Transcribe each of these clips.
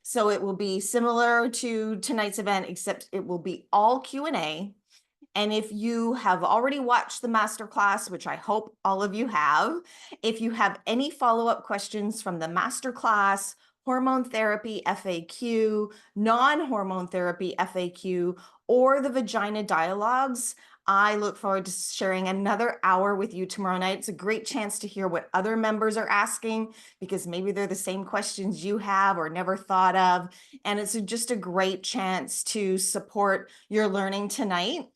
So it will be similar to tonight's event, except it will be all Q&A. And if you have already watched the masterclass, which I hope all of you have, if you have any follow-up questions from the masterclass, hormone therapy FAQ, non-hormone therapy FAQ, or the Vagina Dialogues, I look forward to sharing another hour with you tomorrow night. It's a great chance to hear what other members are asking, because maybe they're the same questions you have or never thought of. And it's just a great chance to support your learning tonight,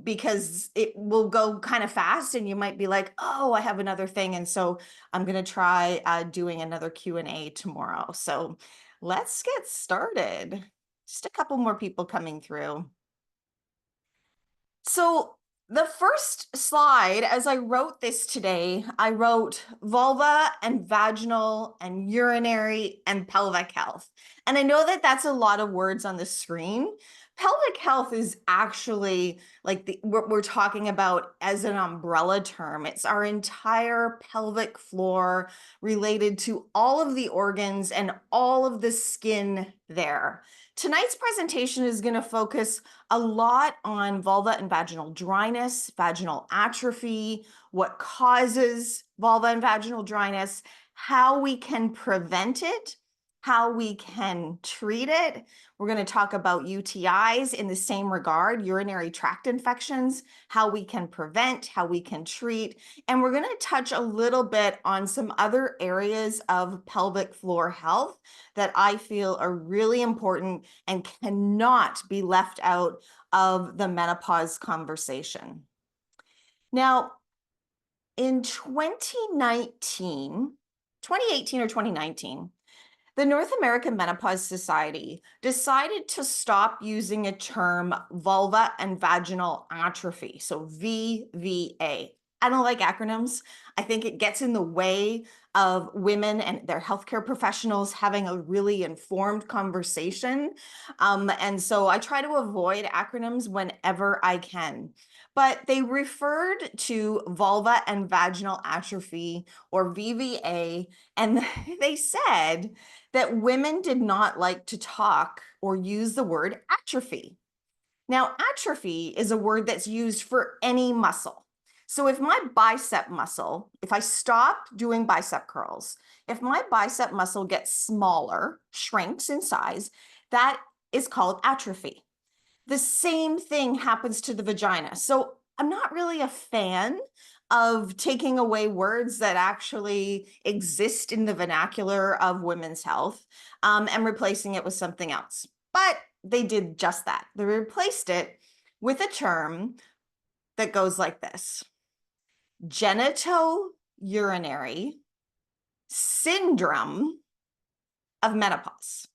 because it will go kind of fast and you might be like, oh, I have another thing. And so I'm going to try doing another Q&A tomorrow. So let's get started. Just a couple more people coming through. So the first slide, as I wrote this today, I wrote vulva and vaginal and urinary and pelvic health. And I know that that's a lot of words on the screen. Pelvic health is actually like what we're talking about as an umbrella term. It's our entire pelvic floor related to all of the organs and all of the skin there. Tonight's presentation is going to focus a lot on vulva and vaginal dryness, vaginal atrophy, what causes vulva and vaginal dryness, how we can prevent it, how we can treat it. We're going to talk about UTIs in the same regard, urinary tract infections, how we can prevent, how we can treat, and we're going to touch a little bit on some other areas of pelvic floor health that I feel are really important and cannot be left out of the menopause conversation. Now, in 2018 or 2019, the North American Menopause Society decided to stop using a term vulva and vaginal atrophy, so VVA. I don't like acronyms. I think it gets in the way of women and their healthcare professionals having a really informed conversation. And so I try to avoid acronyms whenever I can. But they referred to vulva and vaginal atrophy, or VVA, and they said that women did not like to talk or use the word atrophy. Now, atrophy is a word that's used for any muscle. So if my bicep muscle, if I stop doing bicep curls, if my bicep muscle gets smaller, shrinks in size, that is called atrophy. The same thing happens to the vagina. So I'm not really a fan of taking away words that actually exist in the vernacular of women's health, and replacing it with something else. But they did just that. They replaced it with a term that goes like this: genitourinary syndrome of menopause.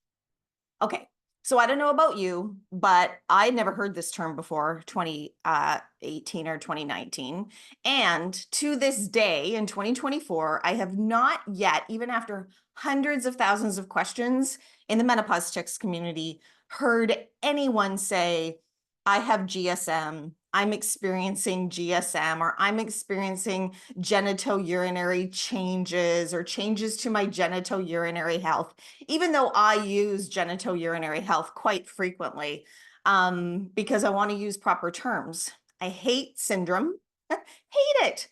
Okay, so I don't know about you, but I never heard this term before 2018 or 2019. And to this day in 2024, I have not yet, even after hundreds of thousands of questions in the menopause chicks community, heard anyone say, I have GSM, I'm experiencing GSM, or I'm experiencing genitourinary changes or changes to my genitourinary health, even though I use genitourinary health quite frequently, because I want to use proper terms. I hate syndrome. Hate it.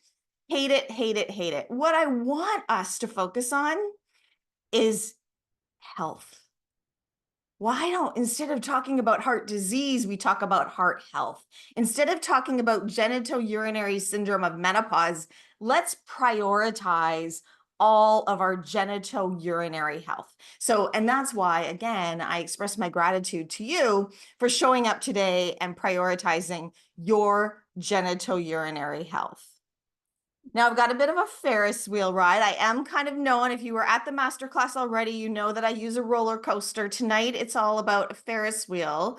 Hate it, hate it, hate it. What I want us to focus on is health. Why don't, instead of talking about heart disease, we talk about heart health? Instead of talking about genitourinary syndrome of menopause, let's prioritize all of our genitourinary health. So, and that's why, again, I express my gratitude to you for showing up today and prioritizing your genitourinary health. Now I've got a bit of a Ferris wheel ride. I am kind of known, if you were at the masterclass already, you know that I use a roller coaster. Tonight, it's all about a Ferris wheel.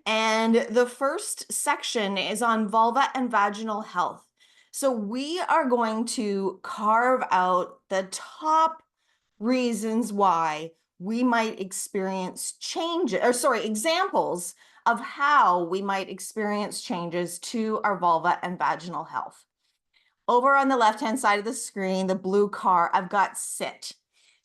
And the first section is on vulva and vaginal health. So we are going to carve out the top reasons why we might experience changes, or sorry, examples of how we might experience changes to our vulva and vaginal health. Over on the left-hand side of the screen, the blue car, I've got sit.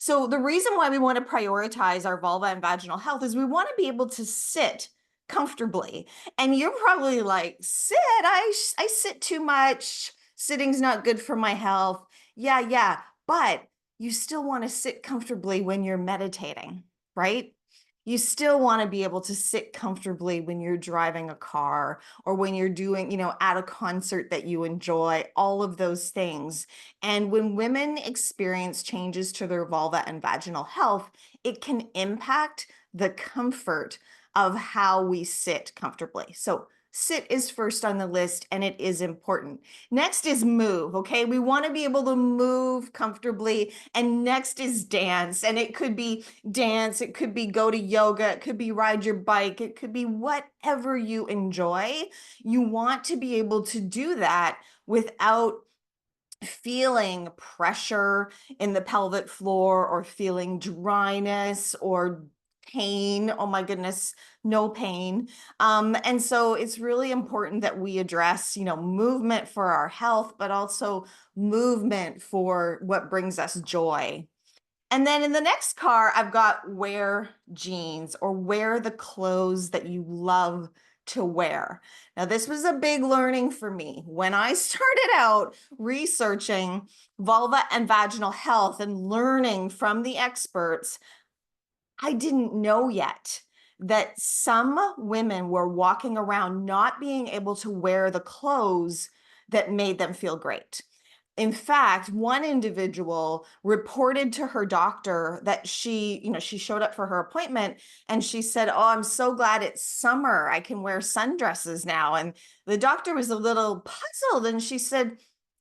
So the reason why we want to prioritize our vulva and vaginal health is we want to be able to sit comfortably. And you're probably like, sit, I sit too much. Sitting's not good for my health. Yeah. But you still want to sit comfortably when you're meditating, right? You still want to be able to sit comfortably when you're driving a car or when you're doing, at a concert that you enjoy, all of those things. And when women experience changes to their vulva and vaginal health, it can impact the comfort of how we sit comfortably. So sit is first on the list, and it is important. Next is move, okay? We want to be able to move comfortably. And next is dance. And it could be dance, it could be go to yoga, it could be ride your bike, it could be whatever you enjoy. You want to be able to do that without feeling pressure in the pelvic floor or feeling dryness or pain. Oh my goodness, no pain. And so it's really important that we address, movement for our health, but also movement for what brings us joy. And then in the next car, I've got wear jeans or wear the clothes that you love to wear. Now, this was a big learning for me. When I started out researching vulva and vaginal health and learning from the experts, I didn't know yet that some women were walking around not being able to wear the clothes that made them feel great. In fact, one individual reported to her doctor that she showed up for her appointment and she said, "Oh, I'm so glad it's summer. I can wear sundresses now." And the doctor was a little puzzled and she said,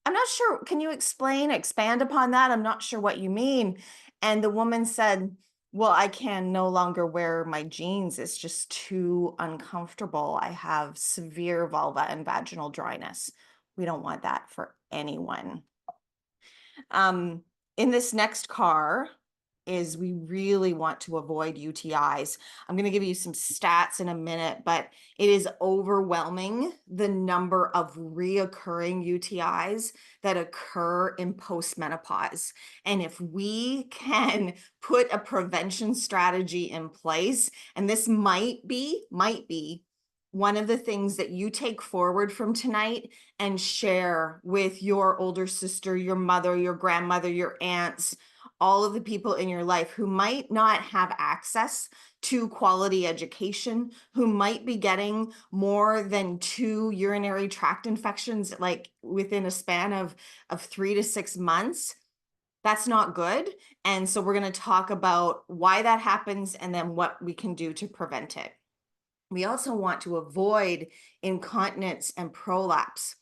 "I'm not sure. Can you expand upon that? I'm not sure what you mean." And the woman said, "Well, I can no longer wear my jeans. It's just too uncomfortable. I have severe vulva and vaginal dryness." We don't want that for anyone. In this next car is we really want to avoid UTIs. I'm going to give you some stats in a minute, but it is overwhelming the number of reoccurring UTIs that occur in postmenopause. And if we can put a prevention strategy in place, and this might be one of the things that you take forward from tonight and share with your older sister, your mother, your grandmother, your aunts, all of the people in your life who might not have access to quality education, who might be getting more than 2 urinary tract infections like within a span of 3 to 6 months. That's not good. And so we're going to talk about why that happens and then what we can do to prevent it. We also want to avoid incontinence and prolapse.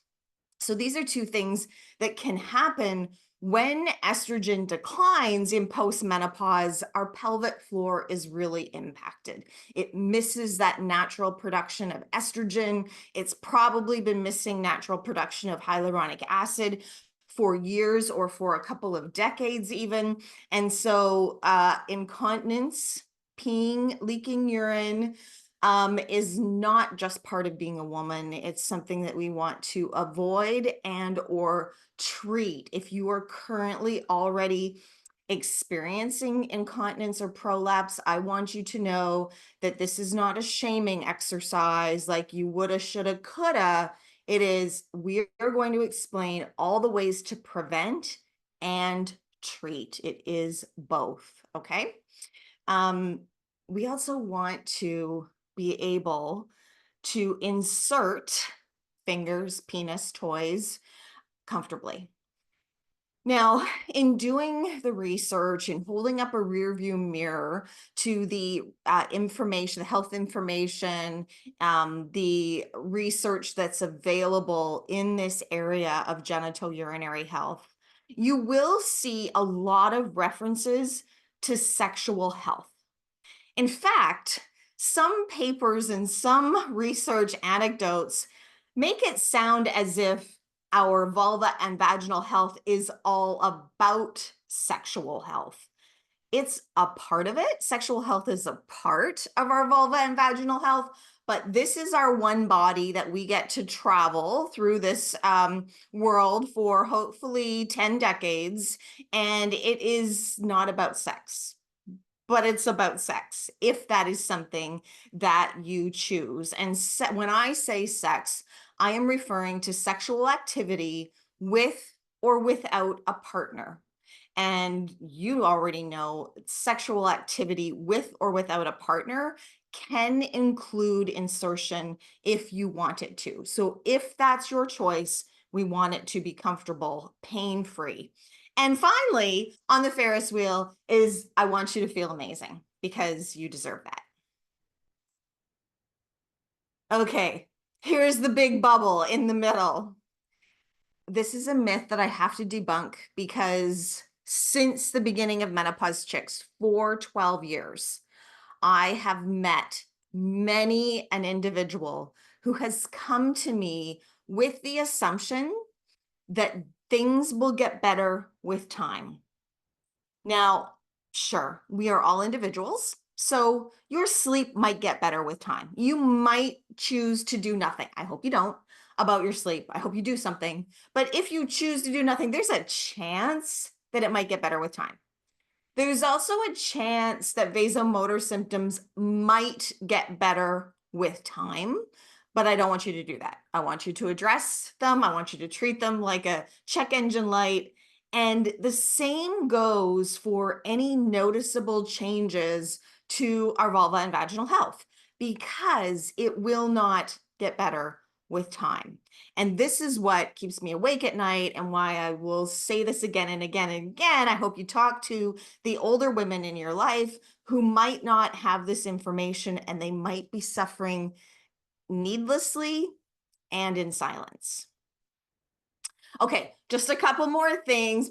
So these are two things that can happen when estrogen declines in postmenopause. Our pelvic floor is really impacted. It misses that natural production of estrogen. It's probably been missing natural production of hyaluronic acid for years or for a couple of decades even. And so incontinence, peeing, leaking urine, is not just part of being a woman. It's something that we want to avoid and or treat. If you are currently already experiencing incontinence or prolapse, I want you to know that this is not a shaming exercise like you woulda, shoulda, coulda. It is, we are going to explain all the ways to prevent and treat. It is both, okay? We also want to be able to insert fingers, penis, toys comfortably. Now, in doing the research and holding up a rear view mirror to the information, the health information, the research that's available in this area of genital urinary health, you will see a lot of references to sexual health. In fact, some papers and some research anecdotes make it sound as if our vulva and vaginal health is all about sexual health. It's a part of it. Sexual health is a part of our vulva and vaginal health, but this is our one body that we get to travel through this world for hopefully 10 decades. And it is not about sex, but it's about sex, if that is something that you choose. And when I say sex, I am referring to sexual activity with or without a partner. And you already know sexual activity with or without a partner can include insertion if you want it to. So if that's your choice, we want it to be comfortable, pain-free. And finally, on the Ferris wheel is I want you to feel amazing because you deserve that. Okay, here's the big bubble in the middle. This is a myth that I have to debunk because since the beginning of Menopause Chicks for 12 years, I have met many an individual who has come to me with the assumption that things will get better with time. Now, sure, we are all individuals, so your sleep might get better with time. You might choose to do nothing. I hope you don't about your sleep. I hope you do something. But if you choose to do nothing, there's a chance that it might get better with time. There's also a chance that vasomotor symptoms might get better with time, but I don't want you to do that. I want you to address them. I want you to treat them like a check engine light. And the same goes for any noticeable changes to our vulva and vaginal health, because it will not get better with time. And this is what keeps me awake at night and why I will say this again and again and again. I hope you talk to the older women in your life who might not have this information and they might be suffering needlessly and in silence. Okay, just a couple more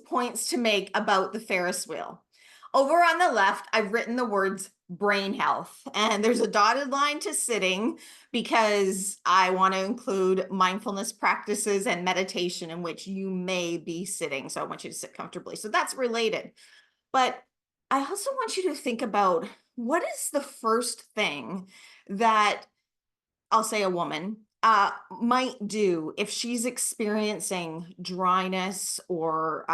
points to make about the Ferris wheel. Over on the left, I've written the words brain health, and there's a dotted line to sitting because I want to include mindfulness practices and meditation in which you may be sitting. So I want you to sit comfortably. So that's related. But I also want you to think about what is the first thing that I'll say a woman might do if she's experiencing dryness or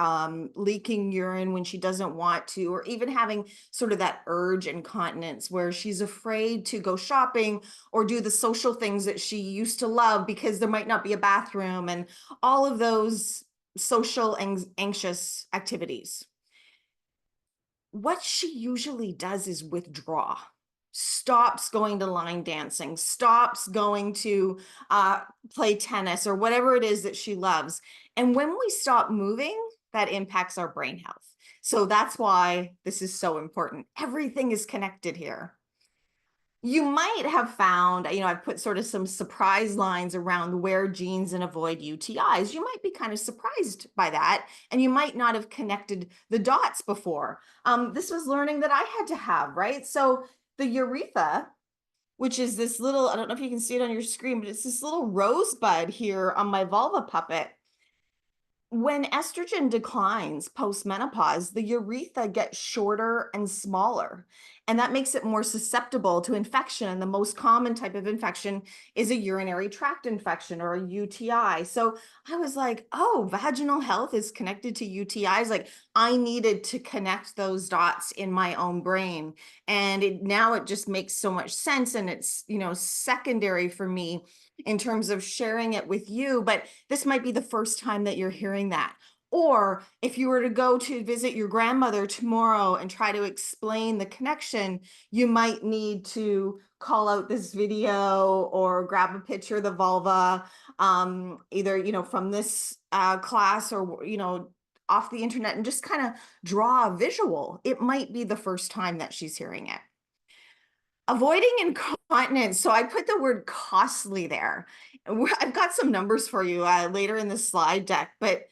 leaking urine when she doesn't want to, or even having sort of that urge incontinence where she's afraid to go shopping or do the social things that she used to love because there might not be a bathroom and all of those social anxious activities. What she usually does is withdraw, stops going to line dancing, stops going to play tennis or whatever it is that she loves. And when we stop moving, that impacts our brain health. So that's why this is so important. Everything is connected here. You might have found, I've put sort of some surprise lines around wear jeans and avoid UTIs. You might be kind of surprised by that, and you might not have connected the dots before. This was learning that I had to have, right? So the urethra, which is this little, I don't know if you can see it on your screen, but it's this little rosebud here on my vulva puppet. When estrogen declines post-menopause, the urethra gets shorter and smaller, and that makes it more susceptible to infection. And the most common type of infection is a urinary tract infection or a UTI. So I was like, oh, vaginal health is connected to UTIs. Like I needed to connect those dots in my own brain. And now it just makes so much sense. And it's, secondary for me in terms of sharing it with you, but this might be the first time that you're hearing that. Or if you were to go to visit your grandmother tomorrow and try to explain the connection, you might need to call out this video or grab a picture of the vulva, either, from this class or, off the internet and just kind of draw a visual. It might be the first time that she's hearing it. Avoiding incontinence. So I put the word costly there. I've got some numbers for you later in the slide deck, but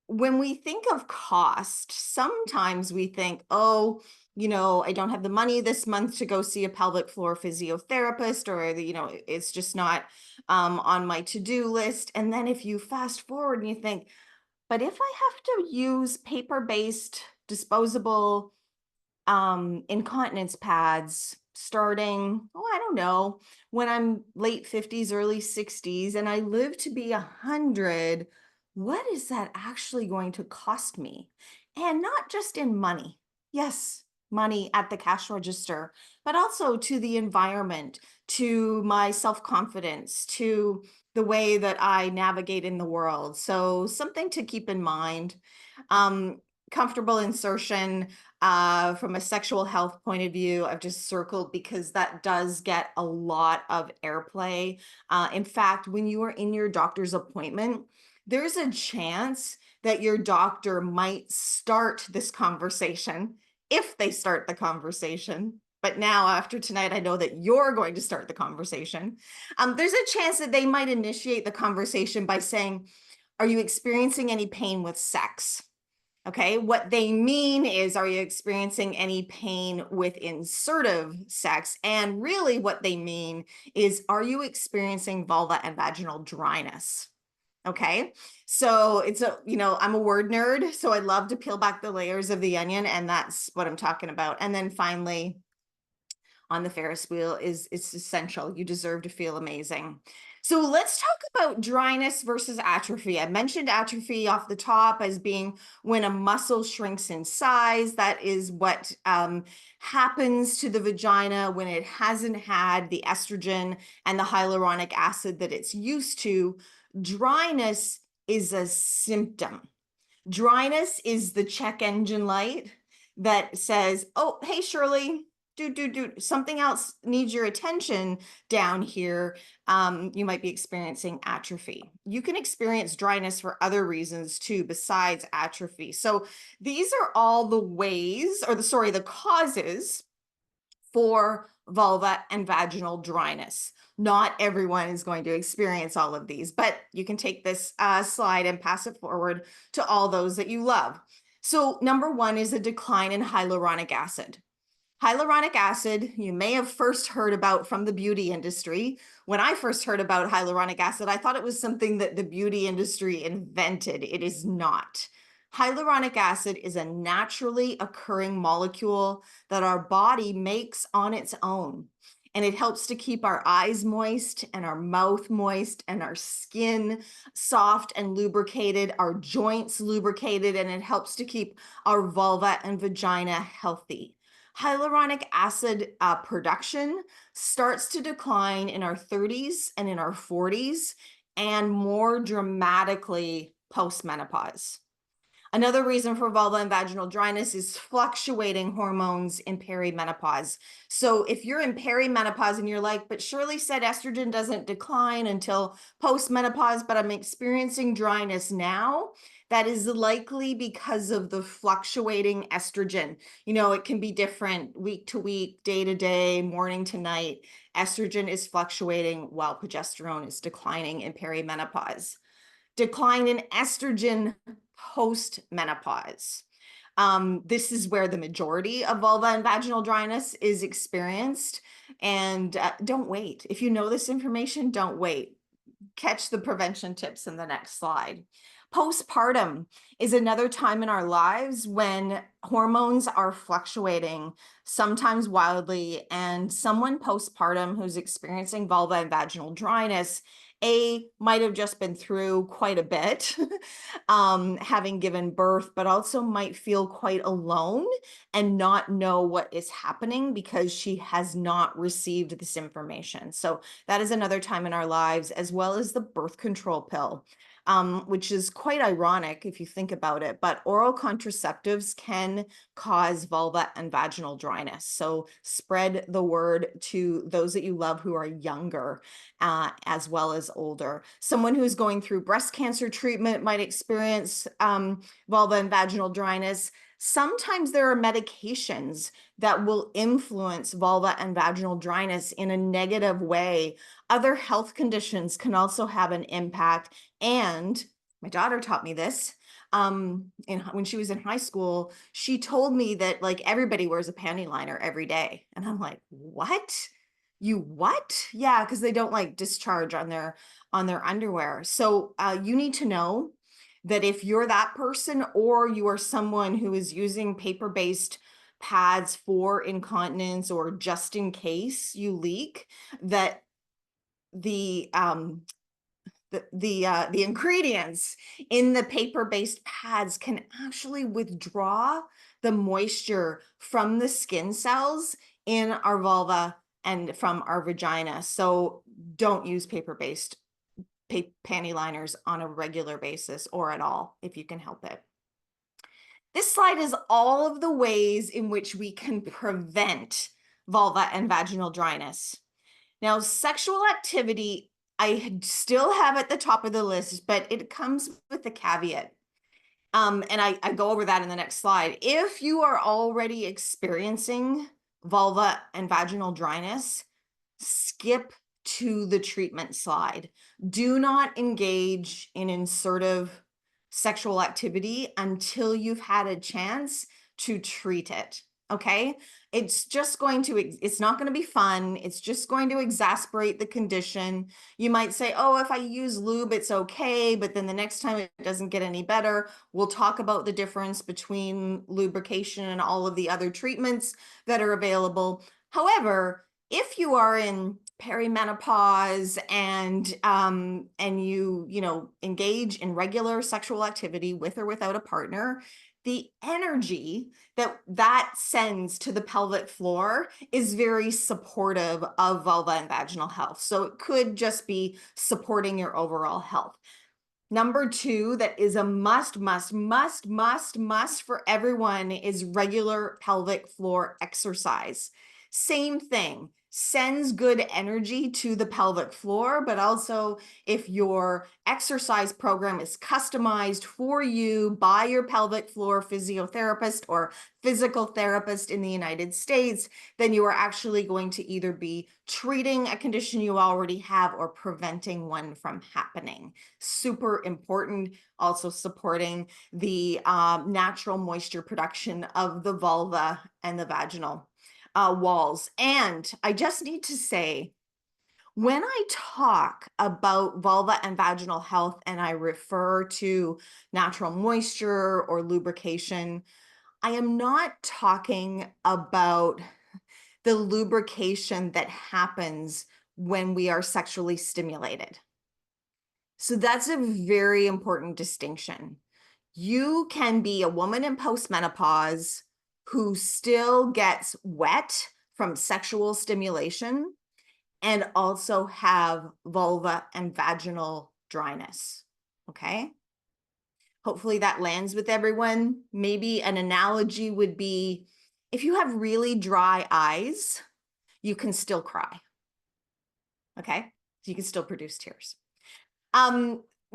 when we think of cost, sometimes we think, oh, I don't have the money this month to go see a pelvic floor physiotherapist, or, it's just not on my to-do list. And then if you fast forward and you think, but if I have to use paper-based disposable incontinence pads starting, oh, I don't know, when I'm late 50s, early 60s, and I live to be 100, what is that actually going to cost me? And not just in money. Yes, money at the cash register, but also to the environment, to my self-confidence, to the way that I navigate in the world. So something to keep in mind. Um, Comfortable insertion from a sexual health point of view, I've just circled because that does get a lot of airplay. In fact, when you are in your doctor's appointment, there's a chance that your doctor might start this conversation if they start the conversation. But now, after tonight, I know that you're going to start the conversation. There's a chance that they might initiate the conversation by saying, "Are you experiencing any pain with sex?" Okay, what they mean is, are you experiencing any pain with insertive sex? And really what they mean is, are you experiencing vulva and vaginal dryness? Okay, so I'm a word nerd, so I love to peel back the layers of the onion, and that's what I'm talking about. And then finally, on the Ferris wheel is it's essential. You deserve to feel amazing. So let's talk about dryness versus atrophy. I mentioned atrophy off the top as being when a muscle shrinks in size. That is what happens to the vagina when it hasn't had the estrogen and the hyaluronic acid that it's used to. Dryness is a symptom. Dryness is the check engine light that says, "Oh, hey, Shirley, something else needs your attention down here." You might be experiencing atrophy. You can experience dryness for other reasons too, besides atrophy. So these are all the ways, the causes for vulva and vaginal dryness. Not everyone is going to experience all of these, but you can take this slide and pass it forward to all those that you love. So number one is a decline in hyaluronic acid. Hyaluronic acid, you may have first heard about from the beauty industry. When I first heard about hyaluronic acid, I thought it was something that the beauty industry invented. It is not. Hyaluronic acid is a naturally occurring molecule that our body makes on its own. And it helps to keep our eyes moist and our mouth moist and our skin soft and lubricated, our joints lubricated, and it helps to keep our vulva and vagina healthy. Hyaluronic acid production starts to decline in our 30s and in our 40s, and more dramatically post-menopause. Another reason for vulva and vaginal dryness is fluctuating hormones in perimenopause. So if you're in perimenopause and you're like, "But Shirley said estrogen doesn't decline until postmenopause, but I'm experiencing dryness now," that is likely because of the fluctuating estrogen. It can be different week to week, day to day, morning to night. Estrogen is fluctuating while progesterone is declining in perimenopause. Decline in estrogen post-menopause. This is where the majority of vulva and vaginal dryness is experienced. And don't wait. If you know this information, don't wait. Catch the prevention tips in the next slide. Postpartum is another time in our lives when hormones are fluctuating, sometimes wildly, and someone postpartum who's experiencing vulva and vaginal dryness might have just been through quite a bit, having given birth, but also might feel quite alone and not know what is happening because she has not received this information. So that is another time in our lives, as well as the birth control pill, which is quite ironic if you think about it, but oral contraceptives can cause vulva and vaginal dryness. So spread the word to those that you love who are younger, as well as older. Someone who's going through breast cancer treatment might experience vulva and vaginal dryness. Sometimes there are medications that will influence vulva and vaginal dryness in a negative way. Other health conditions can also have an impact. And my daughter taught me this. When she was in high school, she told me that like everybody wears a panty liner every day. And I'm like, what? You what? Yeah, because they don't like discharge on their underwear. So you need to know that if you're that person or you are someone who is using paper-based pads for incontinence or just in case you leak, that the ingredients in the paper-based pads can actually withdraw the moisture from the skin cells in our vulva and from our vagina. So don't use paper-based panty liners on a regular basis or at all if you can help it. This slide is all of the ways in which we can prevent vulva and vaginal dryness. Now, sexual activity, I still have at the top of the list, but it comes with a caveat. And I go over that in the next slide. If you are already experiencing vulva and vaginal dryness, skip to the treatment slide. Do not engage in insertive sexual activity until you've had a chance to treat it. Okay, it's not going to be fun. It's just going to exacerbate the condition. You might say, oh, if I use lube, it's okay. But then the next time it doesn't get any better. We'll talk about the difference between lubrication and all of the other treatments that are available. However, if you are in perimenopause and you engage in regular sexual activity with or without a partner, the energy that sends to the pelvic floor is very supportive of vulva and vaginal health. So it could just be supporting your overall health. Number two, that is a must for everyone, is regular pelvic floor exercise. Same thing, sends good energy to the pelvic floor, but also if your exercise program is customized for you by your pelvic floor physiotherapist or physical therapist in the United States, then you are actually going to either be treating a condition you already have or preventing one from happening. Super important. Also supporting the natural moisture production of the vulva and the vaginal walls. And I just need to say, when I talk about vulva and vaginal health and I refer to natural moisture or lubrication, I am not talking about the lubrication that happens when we are sexually stimulated. So that's a very important distinction. You can be a woman in postmenopause who still gets wet from sexual stimulation and also have vulva and vaginal dryness. Okay. Hopefully that lands with everyone. Maybe an analogy would be, if you have really dry eyes, you can still cry. Okay. So you can still produce tears.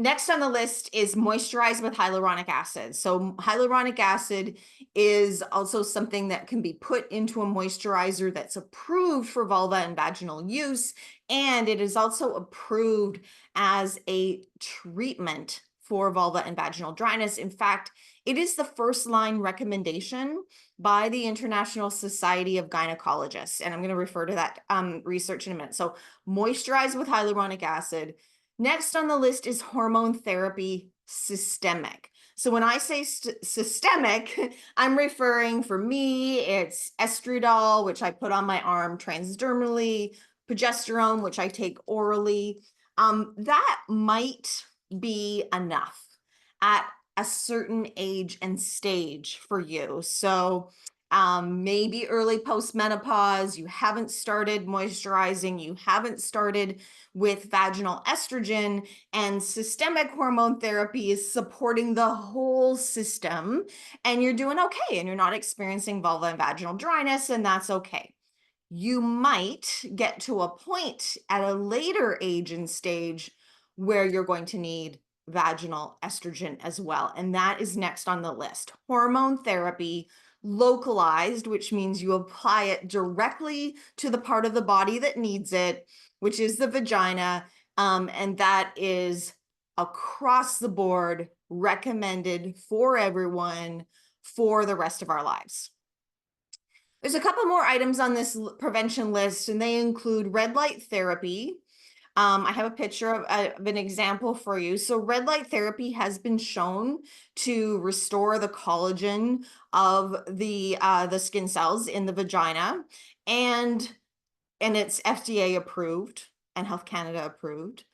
Next on the list is moisturize with hyaluronic acid. So hyaluronic acid is also something that can be put into a moisturizer that's approved for vulva and vaginal use. And it is also approved as a treatment for vulva and vaginal dryness. In fact, it is the first line recommendation by the International Society of Gynecologists. And I'm going to refer to that research in a minute. So moisturize with hyaluronic acid. Next on the list is hormone therapy systemic. So when I say systemic, I'm referring, for me, it's estradiol, which I put on my arm transdermally, progesterone, which I take orally. That might be enough at a certain age and stage for you. So maybe early postmenopause, you haven't started moisturizing, you haven't started with vaginal estrogen, and systemic hormone therapy is supporting the whole system, and you're doing okay, and you're not experiencing vulva and vaginal dryness, and that's okay. You might get to a point at a later age and stage where you're going to need vaginal estrogen as well, and that is next on the list. Hormone therapy, localized, which means you apply it directly to the part of the body that needs it, which is the vagina, and that is across the board recommended for everyone for the rest of our lives. There's a couple more items on this prevention list, and they include red light therapy, I have a picture of an example for you. So red light therapy has been shown to restore the collagen of the skin cells in the vagina, and it's FDA approved and Health Canada approved.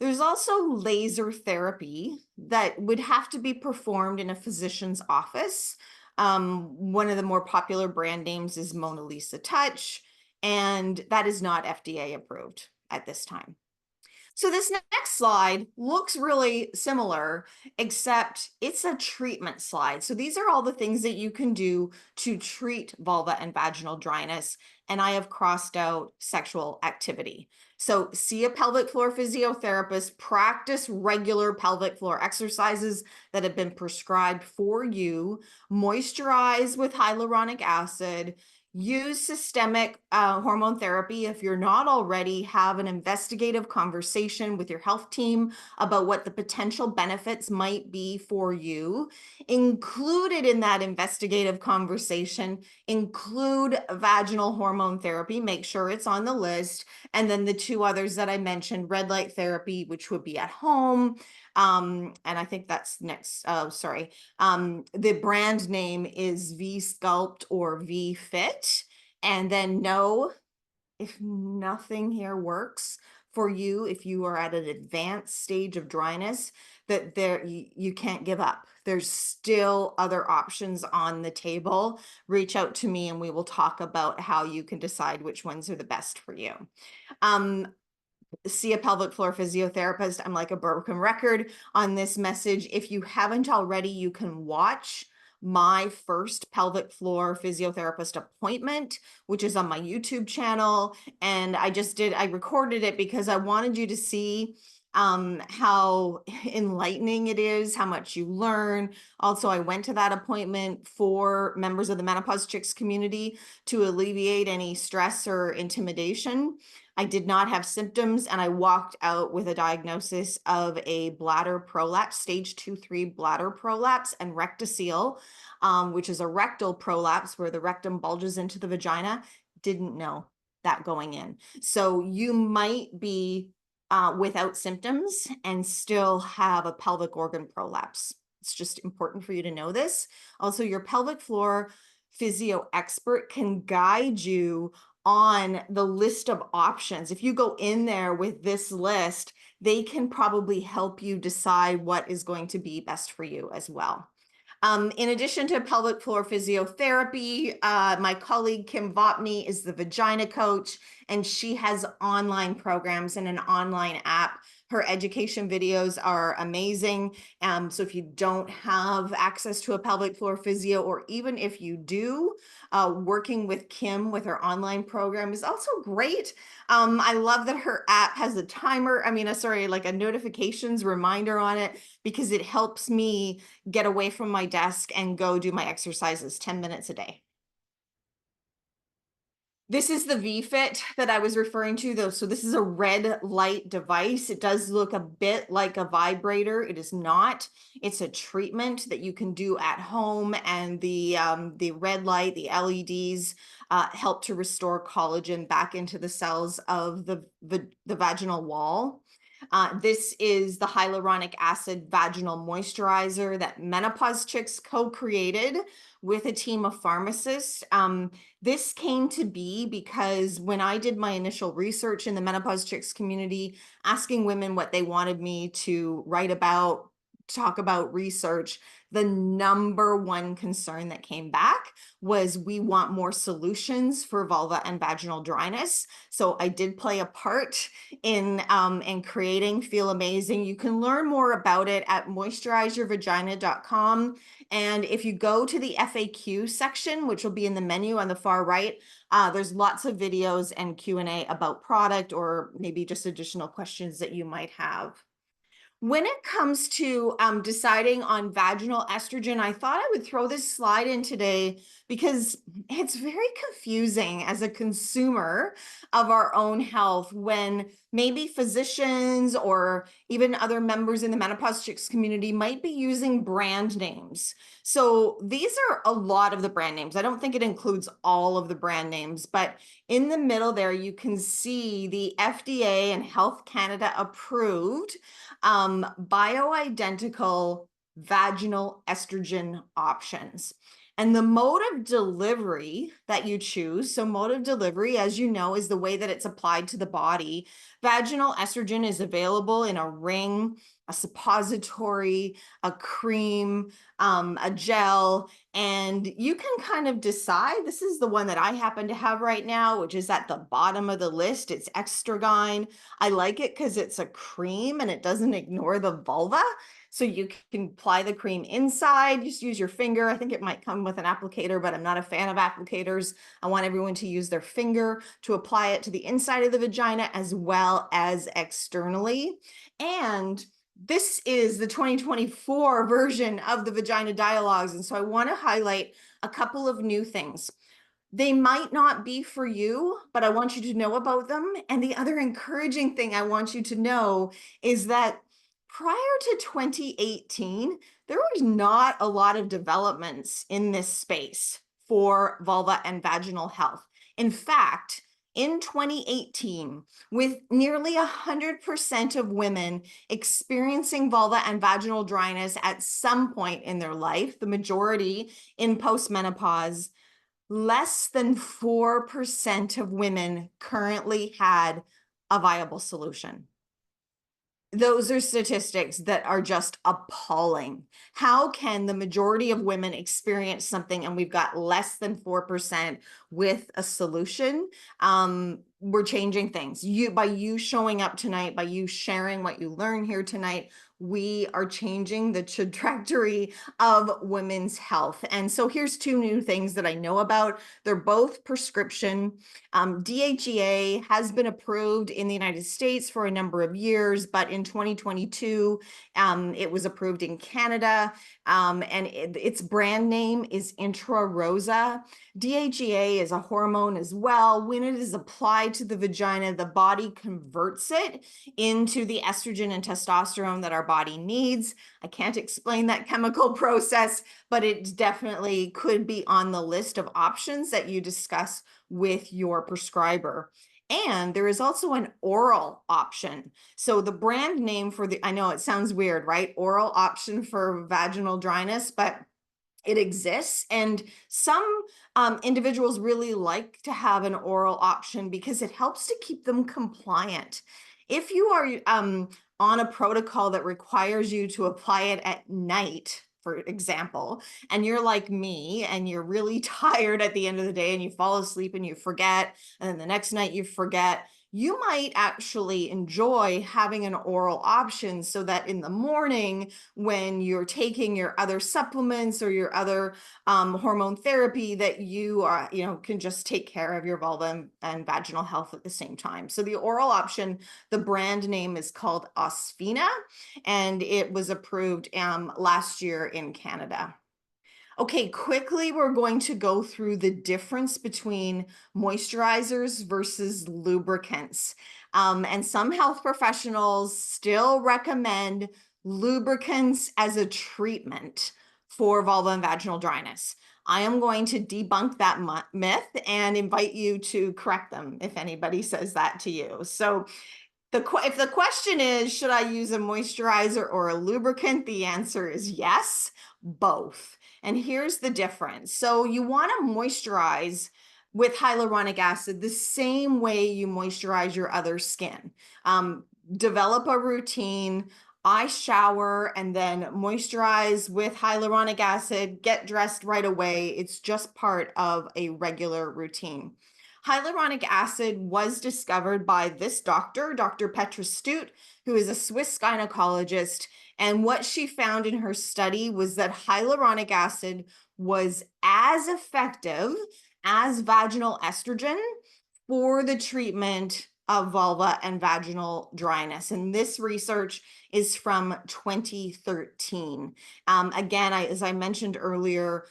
There's also laser therapy that would have to be performed in a physician's office. One of the more popular brand names is Mona Lisa Touch, and that is not FDA approved at this time. So this next slide looks really similar, except it's a treatment slide. So these are all the things that you can do to treat vulva and vaginal dryness. And I have crossed out sexual activity. So see a pelvic floor physiotherapist, practice regular pelvic floor exercises that have been prescribed for you, moisturize with hyaluronic acid, use systemic hormone therapy. If you're not already, have an investigative conversation with your health team about what the potential benefits might be for you. Included in that investigative conversation, include vaginal hormone therapy, make sure it's on the list. And then the two others that I mentioned, red light therapy, which would be at home. And I think that's next. Oh, sorry. The brand name is V Sculpt or V Fit. And then know if nothing here works for you, if you are at an advanced stage of dryness, that you can't give up. There's still other options on the table. Reach out to me and we will talk about how you can decide which ones are the best for you. See a pelvic floor physiotherapist. I'm like a broken record on this message. If you haven't already, you can watch my first pelvic floor physiotherapist appointment, which is on my YouTube channel. And I recorded it because I wanted you to see how enlightening it is, how much you learn. Also, I went to that appointment for members of the Menopause Chicks community to alleviate any stress or intimidation. I did not have symptoms, and I walked out with a diagnosis of a bladder prolapse, stage 2-3 bladder prolapse, and rectocele, which is a rectal prolapse where the rectum bulges into the vagina. Didn't know that going in. So you might be without symptoms and still have a pelvic organ prolapse. It's just important for you to know this. Also, your pelvic floor physio expert can guide you on the list of options. If you go in there with this list, they can probably help you decide what is going to be best for you as well. In addition to pelvic floor physiotherapy, my colleague Kim Vopney is the vagina coach, and she has online programs and an online app. Her education videos are amazing. So if you don't have access to a pelvic floor physio, or even if you do, working with Kim with her online program is also great. I love that her app has a timer, like a notifications reminder on it, because it helps me get away from my desk and go do my exercises 10 minutes a day. This is the V-Fit that I was referring to, though. So this is a red light device. It does look a bit like a vibrator. It is not. It's a treatment that you can do at home, and the red light, the LEDs, help to restore collagen back into the cells of the vaginal wall. This is the hyaluronic acid vaginal moisturizer that Menopause Chicks co-created with a team of pharmacists. This came to be because when I did my initial research in the Menopause Chicks community, asking women what they wanted me to write about, talk about, research, the number one concern that came back was we want more solutions for vulva and vaginal dryness. So I did play a part in creating Feel Amazing. You can learn more about it at moisturizeyourvagina.com. And if you go to the FAQ section, which will be in the menu on the far right, there's lots of videos and Q&A about product, or maybe just additional questions that you might have. When it comes to deciding on vaginal estrogen, I thought I would throw this slide in today because it's very confusing as a consumer of our own health when maybe physicians or even other members in the menopause chicks community might be using brand names. So these are a lot of the brand names. I don't think it includes all of the brand names, but in the middle there, you can see the FDA and Health Canada approved bioidentical vaginal estrogen options. And the mode of delivery that you choose, so mode of delivery, as you know, is the way that it's applied to the body. Vaginal estrogen is available in a ring, a suppository, a cream, a gel, and you can kind of decide. This is the one that I happen to have right now, which is at the bottom of the list. It's Extragyne. I like it because it's a cream and it doesn't ignore the vulva. So you can apply the cream inside, just use your finger. I think it might come with an applicator, but I'm not a fan of applicators. I want everyone to use their finger to apply it to the inside of the vagina as well as externally. And this is the 2024 version of the Vagina Dialogues. And so I want to highlight a couple of new things. They might not be for you, but I want you to know about them. And the other encouraging thing I want you to know is that prior to 2018, there was not a lot of developments in this space for vulva and vaginal health. In fact, in 2018, with nearly 100% of women experiencing vulva and vaginal dryness at some point in their life, the majority in postmenopause, less than 4% of women currently had a viable solution. Those are statistics that are just appalling. How can the majority of women experience something and we've got less than 4% with a solution? We're changing things. By you showing up tonight, by you sharing what you learn here tonight, we are changing the trajectory of women's health. And so here's two new things that I know about. They're both prescription. DHEA has been approved in the United States for a number of years, but in 2022, it was approved in Canada, and its brand name is Intra Rosa. DHEA is a hormone as well. When it is applied to the vagina, the body converts it into the estrogen and testosterone that our body needs. I can't explain that chemical process, but it definitely could be on the list of options that you discuss with your prescriber. And there is also an oral option. So the brand name for I know it sounds weird, right? Oral option for vaginal dryness, but it exists. And some individuals really like to have an oral option because it helps to keep them compliant. If you are on a protocol that requires you to apply it at night, for example, and you're like me and you're really tired at the end of the day and you fall asleep and you forget, and then the next night you forget, you might actually enjoy having an oral option so that in the morning when you're taking your other supplements or your other hormone therapy that you are, can just take care of your vulva and vaginal health at the same time. So the oral option, the brand name is called Osphena, and it was approved last year in Canada. Okay, quickly, we're going to go through the difference between moisturizers versus lubricants. And some health professionals still recommend lubricants as a treatment for vulva and vaginal dryness. I am going to debunk that myth and invite you to correct them if anybody says that to you. So if the question is, should I use a moisturizer or a lubricant? The answer is yes, both. And here's the difference. So you want to moisturize with hyaluronic acid the same way you moisturize your other skin. Develop a routine. I shower and then moisturize with hyaluronic acid, get dressed right away. It's just part of a regular routine. Hyaluronic acid was discovered by this doctor, Dr. Petra Stute, who is a Swiss gynecologist. And what she found in her study was that hyaluronic acid was as effective as vaginal estrogen for the treatment of vulva and vaginal dryness. And this research is from 2013. Again, as I mentioned earlier,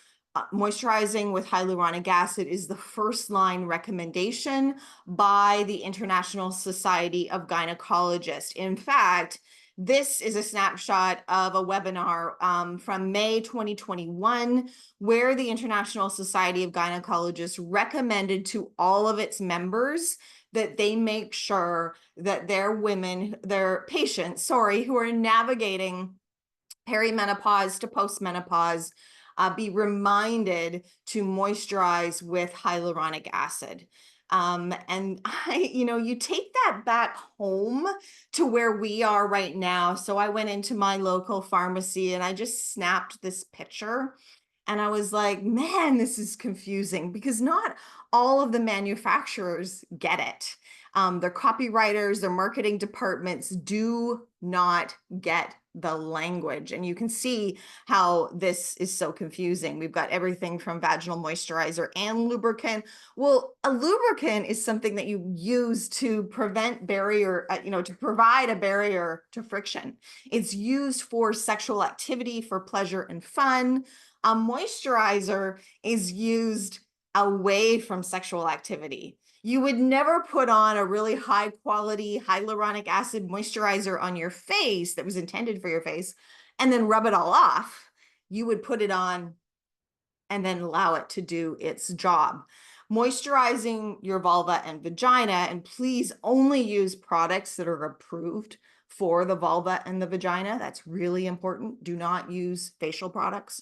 moisturizing with hyaluronic acid is the first line recommendation by the International Society of Gynecologists. In fact, this is a snapshot of a webinar from May 2021, where the International Society of Gynecologists recommended to all of its members that they make sure that their patients, who are navigating perimenopause to postmenopause, be reminded to moisturize with hyaluronic acid. And you take that back home to where we are right now. So I went into my local pharmacy and I just snapped this picture. And I was like, man, this is confusing because not all of the manufacturers get it. Their copywriters, their marketing departments do not get the language. And you can see how this is so confusing. We've got everything from vaginal moisturizer and lubricant. Well, a lubricant is something that you use to prevent barrier, to provide a barrier to friction. It's used for sexual activity, for pleasure and fun. A moisturizer is used away from sexual activity. You would never put on a really high quality hyaluronic acid moisturizer on your face that was intended for your face and then rub it all off. You would put it on and then allow it to do its job. Moisturizing your vulva and vagina, and please only use products that are approved for the vulva and the vagina. That's really important. Do not use facial products.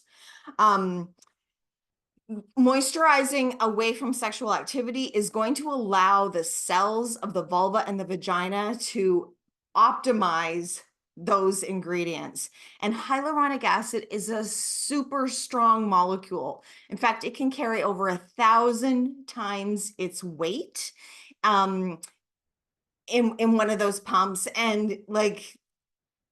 Moisturizing away from sexual activity is going to allow the cells of the vulva and the vagina to optimize those ingredients. And hyaluronic acid is a super strong molecule. In fact, it can carry over 1,000 times its weight in one of those pumps. And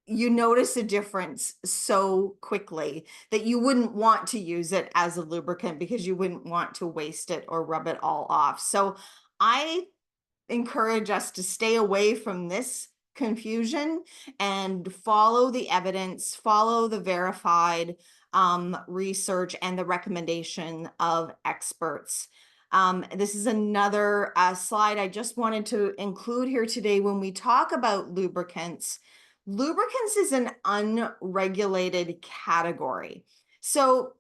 you notice a difference so quickly that you wouldn't want to use it as a lubricant because you wouldn't want to waste it or rub it all off. So I encourage us to stay away from this confusion and follow the evidence, follow the verified research and the recommendation of experts. This is another slide I just wanted to include here today. When we talk about lubricants, lubricants is an unregulated category. So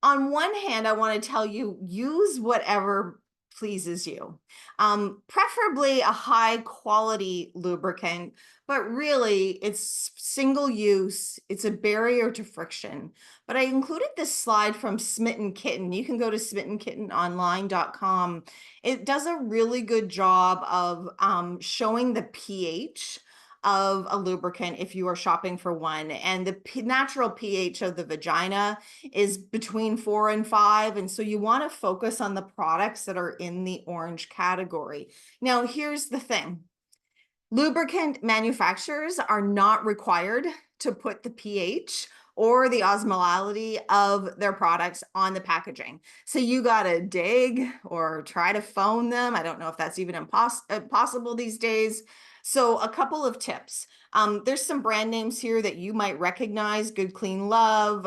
on one hand, I want to tell you, use whatever pleases you. Preferably a high quality lubricant, but really it's single use. It's a barrier to friction. But I included this slide from Smitten Kitten. You can go to smittenkittenonline.com. It does a really good job of showing the pH of a lubricant if you are shopping for one. And the natural pH of the vagina is between 4 and 5. And so you want to focus on the products that are in the orange category. Now, here's the thing. Lubricant manufacturers are not required to put the pH or the osmolality of their products on the packaging. So you got to dig or try to phone them. I don't know if that's even possible these days. So a couple of tips. There's some brand names here that you might recognize: Good Clean Love,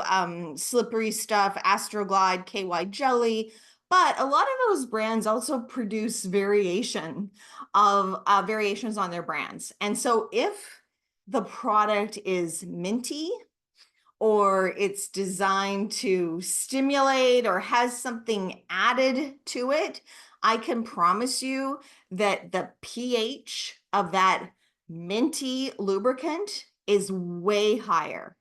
Slippery Stuff, Astroglide, KY Jelly. But a lot of those brands also produce variations on their brands. And so if the product is minty, or it's designed to stimulate or has something added to it, I can promise you that the pH of that minty lubricant is way higher.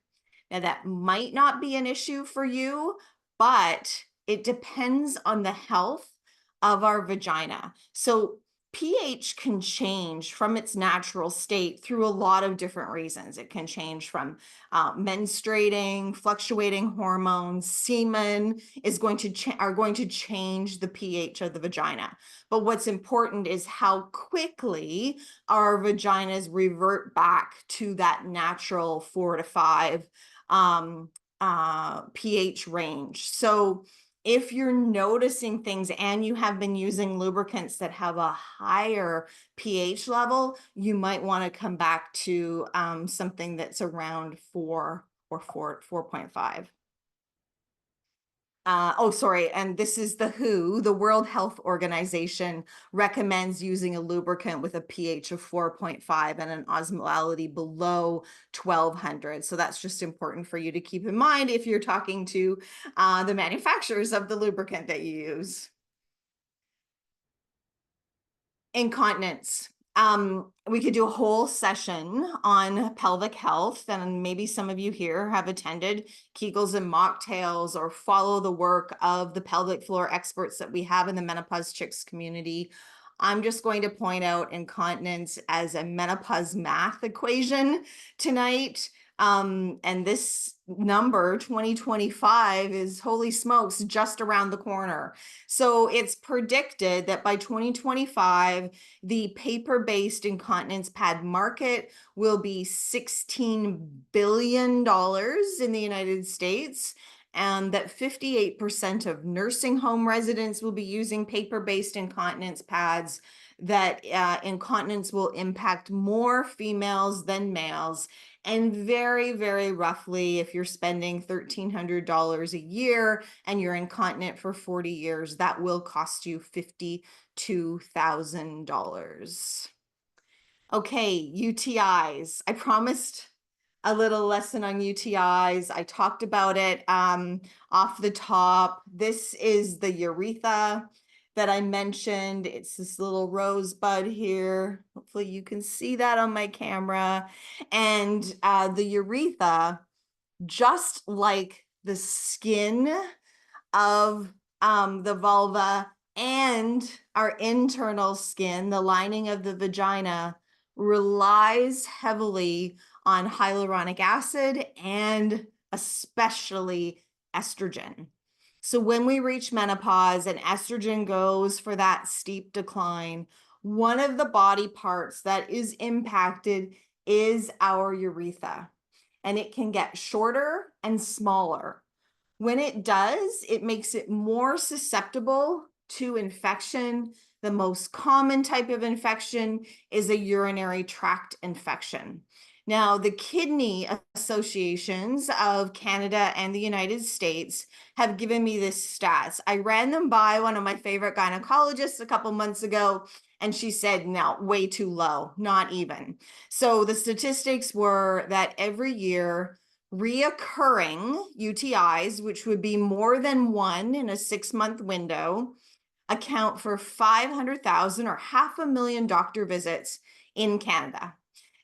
Now, that might not be an issue for you, but it depends on the health of our vagina. So pH can change from its natural state through a lot of different reasons. It can change from menstruating, fluctuating hormones, semen are going to change the pH of the vagina. But what's important is how quickly our vaginas revert back to that natural 4 to 5 pH range. So If you're noticing things and you have been using lubricants that have a higher pH level, you might want to come back to something that's around 4 or 4.5. Oh, sorry. And this is the WHO, the World Health Organization recommends using a lubricant with a pH of 4.5 and an osmolality below 1200. So that's just important for you to keep in mind if you're talking to the manufacturers of the lubricant that you use. Incontinence. We could do a whole session on pelvic health, and maybe some of you here have attended Kegels and mocktails or follow the work of the pelvic floor experts that we have in the Menopause Chicks community. I'm just going to point out incontinence as a menopause math equation tonight. And this number 2025 is, holy smokes, just around the corner. So it's predicted that by 2025, the paper-based incontinence pad market will be $16 billion in the United States, and that 58% of nursing home residents will be using paper-based incontinence pads, that incontinence will impact more females than males. And very, very roughly, if you're spending $1,300 a year and you're incontinent for 40 years, that will cost you $52,000. Okay, UTIs. I promised a little lesson on UTIs. I talked about it off the top. This is the urethra that I mentioned. It's this little rosebud here. Hopefully you can see that on my camera. And the urethra, just like the skin of the vulva and our internal skin, the lining of the vagina, relies heavily on hyaluronic acid and especially estrogen. So when we reach menopause and estrogen goes for that steep decline, one of the body parts that is impacted is our urethra, and it can get shorter and smaller. When it does, it makes it more susceptible to infection. The most common type of infection is a urinary tract infection. Now, the kidney associations of Canada and the United States have given me this stats. I ran them by one of my favorite gynecologists a couple months ago, and she said, no, way too low, not even. So the statistics were that every year, reoccurring UTIs, which would be more than one in a 6-month window, account for 500,000 or 500,000 doctor visits in Canada.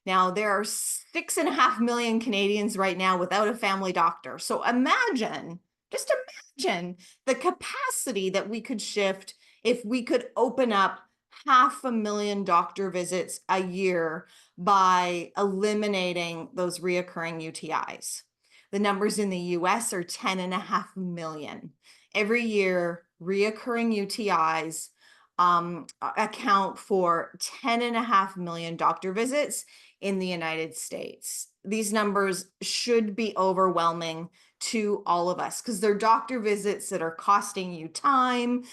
Now, there are 6.5 million Canadians right now without a family doctor. So imagine, just imagine the capacity that we could shift if we could open up 500,000 doctor visits a year by eliminating those reoccurring UTIs. The numbers in the US are 10.5 million. Every year, reoccurring UTIs account for 10.5 million doctor visits in the United States. These numbers should be overwhelming to all of us because they're doctor visits that are costing you time,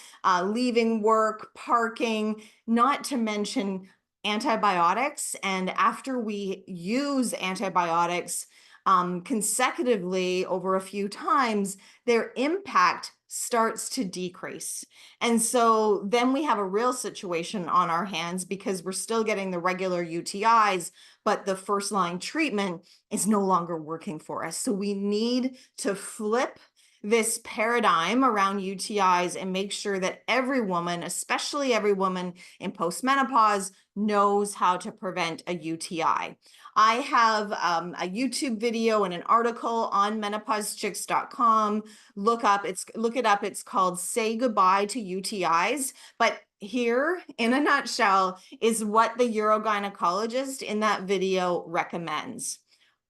leaving work, parking, not to mention antibiotics. And after we use antibiotics consecutively over a few times, their impact starts to decrease. And so then we have a real situation on our hands because we're still getting the regular UTIs, but the first line treatment is no longer working for us. So we need to flip this paradigm around UTIs and make sure that every woman, especially every woman in postmenopause, knows how to prevent a UTI. I have a YouTube video and an article on menopausechicks.com. Look it up. It's called Say Goodbye to UTIs. But here, in a nutshell, is what the urogynecologist in that video recommends.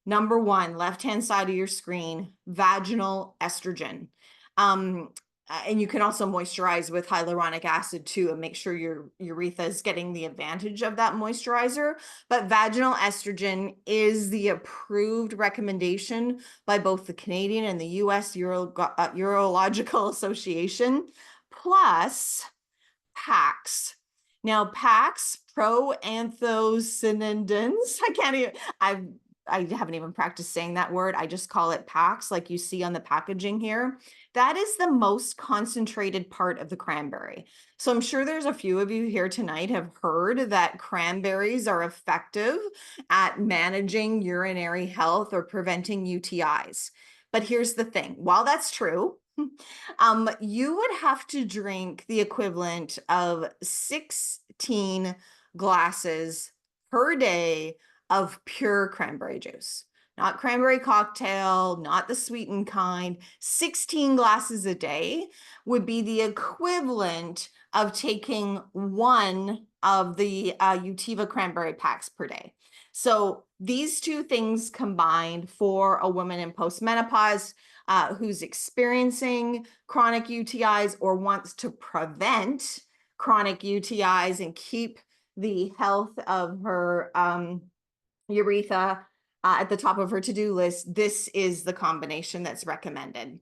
Number one, left-hand side of your screen, vaginal estrogen. And you can also moisturize with hyaluronic acid too, and make sure your urethra is getting the advantage of that moisturizer. But vaginal estrogen is the approved recommendation by both the Canadian and the US Urological Association, plus PAX. Now, PAX, proanthocyanidins, I haven't even practiced saying that word. I just call it PAX, like you see on the packaging here. That is the most concentrated part of the cranberry. So I'm sure there's a few of you here tonight have heard that cranberries are effective at managing urinary health or preventing UTIs. But here's the thing, while that's true, you would have to drink the equivalent of 16 glasses per day of pure cranberry juice. Not cranberry cocktail, not the sweetened kind. 16 glasses a day would be the equivalent of taking one of the Utiva cranberry packs per day. So these two things combined for a woman in postmenopause who's experiencing chronic UTIs or wants to prevent chronic UTIs and keep the health of her urethra at the top of her to-do list, this is the combination that's recommended.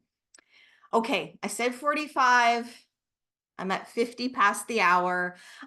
Okay, I said 45. I'm at 50 past the hour.